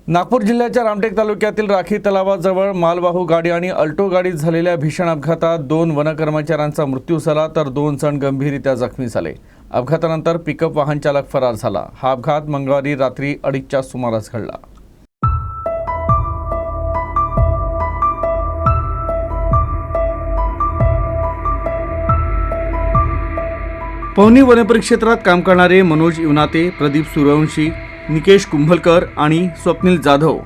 नागपूर जिल्ह्याच्या रामटेक तालुक्यातील राखी तलावाजवळ मालवाहू गाडी आणि अल्टो गाडीत झालेल्या भीषण अपघातात 2 वनकर्मचाऱ्यांचा मृत्यू झाला तर 2 जण गंभीररीत्या जखमी झाले। अपघातानंतर पिकअप वाहन चालक फरार झाला। हा अपघात मंगळवारी रात्री 2:30च्या सुमारास घडला। पवनी वनपरिक्षेत्रात काम करणारे मनोज इवनाते, प्रदीप सूर्यवंशी, निकेश कुंभलकर आणि स्वप्नील जाधव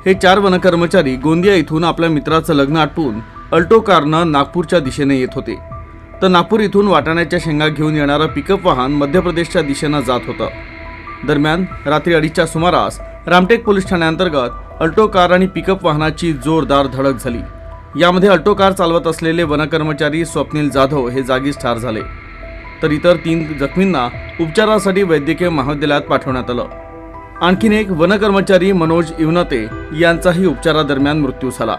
हे 4 वनकर्मचारी गोंदिया इथून आपल्या मित्राचं लग्न आटपून अल्टो कारनं नागपूरच्या दिशेने येत होते। तर नागपूर इथून वाटाण्याच्या शेंगा घेऊन येणारं पिकअप वाहन मध्य प्रदेशच्या दिशेनं जात होतं। दरम्यान रात्री 2:30च्या सुमारास रामटेक पोलीस ठाण्याअंतर्गत अल्टो कार आणि पिकअप वाहनाची जोरदार धडक झाली। यामध्ये अल्टो कार चालवत असलेले वनकर्मचारी स्वप्नील जाधव हे जागीच ठार झाले, तर इतर 3 जखमींना उपचारासाठी वैद्यकीय महाविद्यालयात पाठवण्यात आलं। आणखीन एक वनकर्मचारी मनोज इवनाते यांचाही उपचारादरम्यान मृत्यू झाला।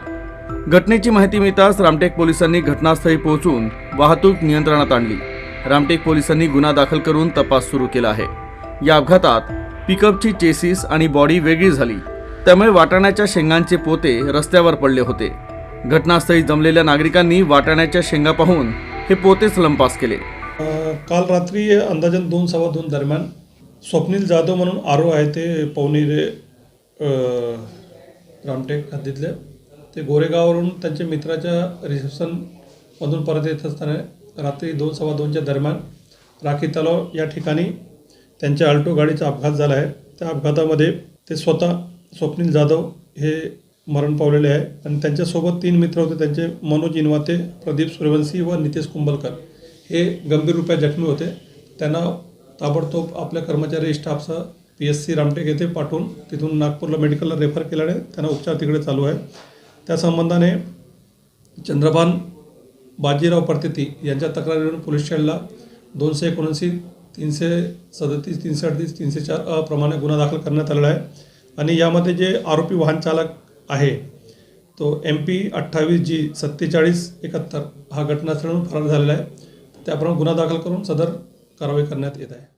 घटनेची माहिती मिळताच रामटेक पोलिसांनी घटनास्थळी पोहोचून वाहतूक नियंत्रणात आणली। रामटेक पोलिसांनी गुन्हा दाखल करून तपास सुरू केला आहे। या अपघातात पिकअपची चेसिस आणि बॉडी वेगळी झाली, त्यामुळे वाटाण्याच्या शेंगांचे पोते रस्त्यावर पडले होते। घटनास्थळी जमलेल्या नागरिकांनी वाटाण्याच्या शेंगा पाहून हे पोतेच लंपास केले। काल रात्री अंदाजन 2-2:15 दरम्यान स्वप्नील जाधव म्हणून आरो आहे, ते पवनी रामटेक हद्दीतले, ते गोरेगाववरून त्यांच्या मित्राच्या रिसेप्शनमधून परत येत असताना रात्री 2-2:15च्या दरम्यान राखी तलाव या ठिकाणी त्यांच्या अल्टो गाडीचा अपघात झाला आहे। त्या अपघातामध्ये ते स्वतः स्वप्नील जाधव हे मरण पावलेले आहे आणि त्यांच्यासोबत 3 मित्र होते, त्यांचे मनोज इवनाते, प्रदीप सूर्यवंशी व निकेश कुंभलकर हे गंभीर रूपात जखमी होते। त्यांना ताबडतोब आपल्या कर्मचारी स्टाफसह PSC रामटेक येथे पाठवून तिथून नागपूरला मेडिकलला रेफर केल्याने त्यांना उपचार तिकडे चालू आहे। त्या संबंधाने चंद्रभान बाजीराव परतेती यांच्या तक्रारीवरून पोलीस स्टेशनला 279, 337, 338, 304 प्रमाणे गुन्हा दाखल करण्यात आलेला आहे आणि यामध्ये जे आरोपी वाहन चालक आहे तो MP 28G 4771 हा घटनास्थळावरून फरार झालेला आहे। त्याप्रमाणे गुन्हा दाखल करून सदर कारवाई करण्यात येत आहे।